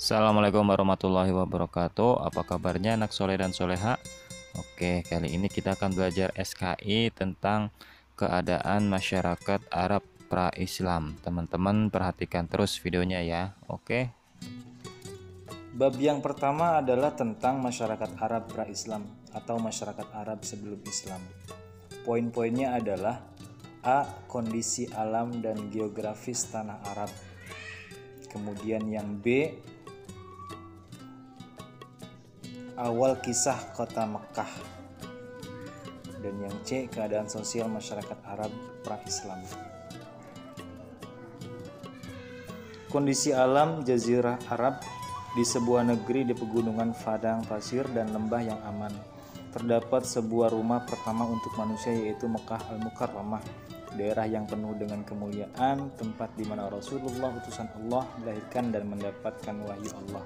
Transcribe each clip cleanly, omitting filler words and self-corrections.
Assalamualaikum warahmatullahi wabarakatuh. Apa kabarnya anak soleh dan soleha? Oke, kali ini kita akan belajar SKI tentang keadaan masyarakat Arab pra-Islam. Teman-teman perhatikan terus videonya ya. Oke. Bab yang pertama adalah tentang masyarakat Arab pra-Islam atau masyarakat Arab sebelum Islam. Poin-poinnya adalah A. Kondisi alam dan geografis tanah Arab. Kemudian yang B, awal kisah kota Mekah. Dan yang C, keadaan sosial masyarakat Arab pra-Islam. Kondisi alam Jazirah Arab di sebuah negeri di pegunungan padang pasir dan lembah yang aman. Terdapat sebuah rumah pertama untuk manusia, yaitu Mekah Al-Mukarramah, daerah yang penuh dengan kemuliaan, tempat di mana Rasulullah utusan Allah dilahirkan dan mendapatkan wahyu Allah.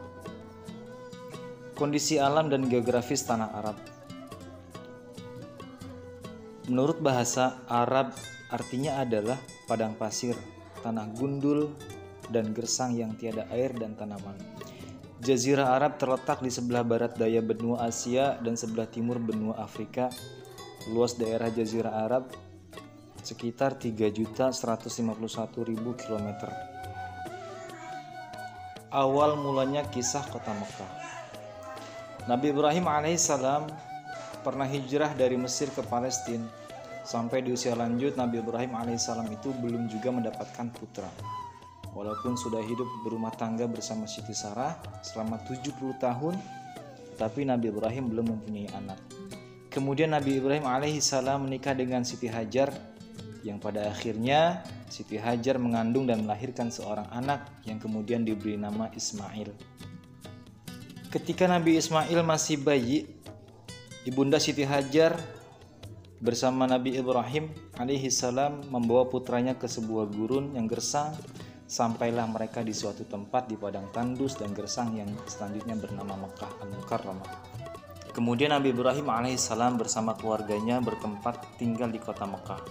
Kondisi alam dan geografis tanah Arab. Menurut bahasa Arab, artinya adalah padang pasir, tanah gundul, dan gersang yang tiada air dan tanaman. Jazirah Arab terletak di sebelah barat daya benua Asia dan sebelah timur benua Afrika. Luas daerah Jazirah Arab sekitar 3.151.000 km. Awal mulanya kisah kota Mekah. Nabi Ibrahim alaihissalam pernah hijrah dari Mesir ke Palestina. Sampai di usia lanjut, Nabi Ibrahim alaihissalam itu belum juga mendapatkan putra. Walaupun sudah hidup berumah tangga bersama Siti Sarah selama 70 tahun, tapi Nabi Ibrahim belum mempunyai anak. Kemudian Nabi Ibrahim alaihissalam menikah dengan Siti Hajar, yang pada akhirnya Siti Hajar mengandung dan melahirkan seorang anak yang kemudian diberi nama Ismail. Ketika Nabi Ismail masih bayi, ibunda Siti Hajar bersama Nabi Ibrahim alaihissalam membawa putranya ke sebuah gurun yang gersang. Sampailah mereka di suatu tempat di padang tandus dan gersang yang selanjutnya bernama Mekah Al-Mukarramah. Kemudian Nabi Ibrahim alaihissalam bersama keluarganya bertempat tinggal di kota Mekah.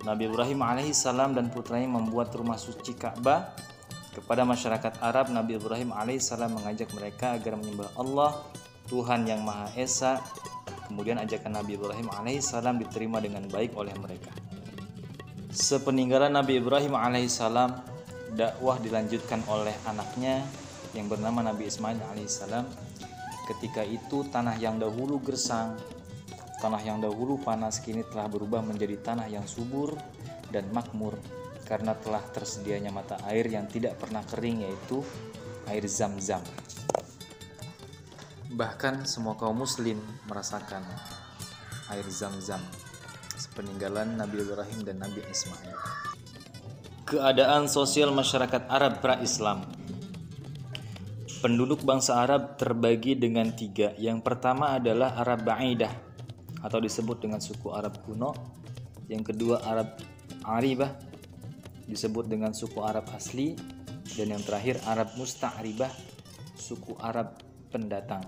Nabi Ibrahim alaihissalam dan putranya membuat rumah suci Ka'bah. Kepada masyarakat Arab, Nabi Ibrahim alaihissalam mengajak mereka agar menyembah Allah, Tuhan yang Maha Esa. Kemudian ajakan Nabi Ibrahim alaihissalam diterima dengan baik oleh mereka. Sepeninggalan Nabi Ibrahim alaihissalam, dakwah dilanjutkan oleh anaknya yang bernama Nabi Ismail alaihissalam. Ketika itu tanah yang dahulu gersang, tanah yang dahulu panas, kini telah berubah menjadi tanah yang subur dan makmur karena telah tersedianya mata air yang tidak pernah kering, yaitu air Zam-Zam. Bahkan semua kaum muslim merasakan air Zam-Zam sepeninggalan Nabi Ibrahim dan Nabi Ismail. Keadaan sosial masyarakat Arab pra-Islam. Penduduk bangsa Arab terbagi dengan 3. Yang pertama adalah Arab Ba'idah atau disebut dengan suku Arab kuno. Yang kedua Arab Aribah, disebut dengan suku Arab asli. Dan yang terakhir Arab Musta'ribah, suku Arab pendatang.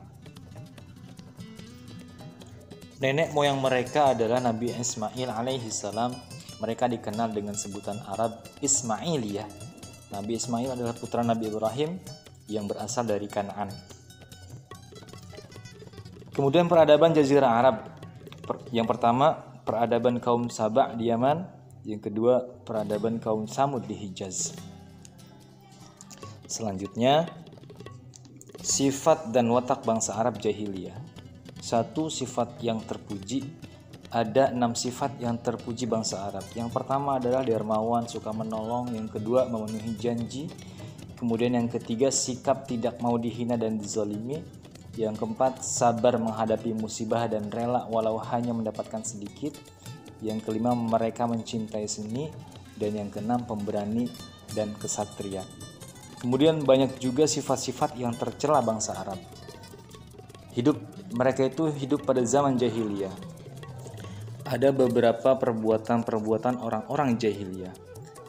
Nenek moyang mereka adalah Nabi Ismail alaihissalam. Mereka dikenal dengan sebutan Arab Ismailiyah. Nabi Ismail adalah putra Nabi Ibrahim yang berasal dari Kanaan. Kemudian peradaban Jazirah Arab. Yang pertama, peradaban kaum Saba di Yaman. Yang kedua, peradaban kaum Samud di Hijaz. Selanjutnya, sifat dan watak bangsa Arab jahiliyah. 1. Sifat yang terpuji. Ada 6 sifat yang terpuji bangsa Arab. Yang pertama adalah dermawan, suka menolong. Yang kedua, memenuhi janji. Kemudian yang ketiga, sikap tidak mau dihina dan dizalimi. Yang keempat, sabar menghadapi musibah dan rela walau hanya mendapatkan sedikit. Yang kelima, mereka mencintai seni. Dan yang keenam, pemberani dan kesatria. Kemudian banyak juga sifat-sifat yang tercela bangsa Arab. Mereka itu hidup pada zaman jahiliyah. Ada beberapa perbuatan-perbuatan orang-orang jahiliyah.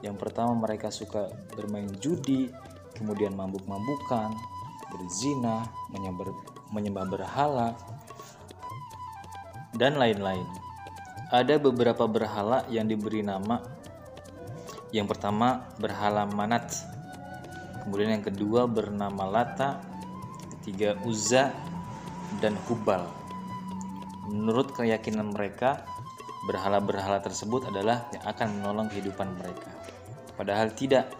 Yang pertama, mereka suka bermain judi, kemudian mabuk-mabukan, berzina, menyembah berhala, dan lain-lain. Ada beberapa berhala yang diberi nama. Yang pertama, berhala Manat. kemudian yang kedua bernama Lata, ketiga Uzza dan Hubal. Menurut keyakinan mereka, berhala-berhala tersebut adalah yang akan menolong kehidupan mereka. Padahal tidak.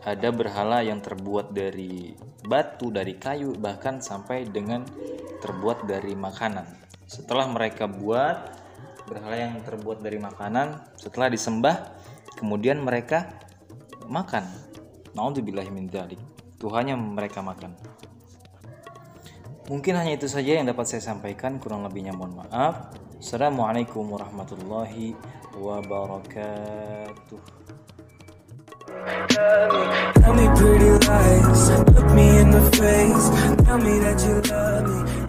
Ada berhala yang terbuat dari batu, dari kayu, bahkan sampai dengan terbuat dari makanan. Setelah mereka buat berhala yang terbuat dari makanan, setelah disembah, kemudian mereka makan. Na'udzubillahi min dzalik. Tuhannya mereka makan. Mungkin hanya itu saja yang dapat saya sampaikan, kurang lebihnya mohon maaf. Assalamualaikum warahmatullahi wabarakatuh. Tell me pretty lies, look me in the face, tell me that you love me.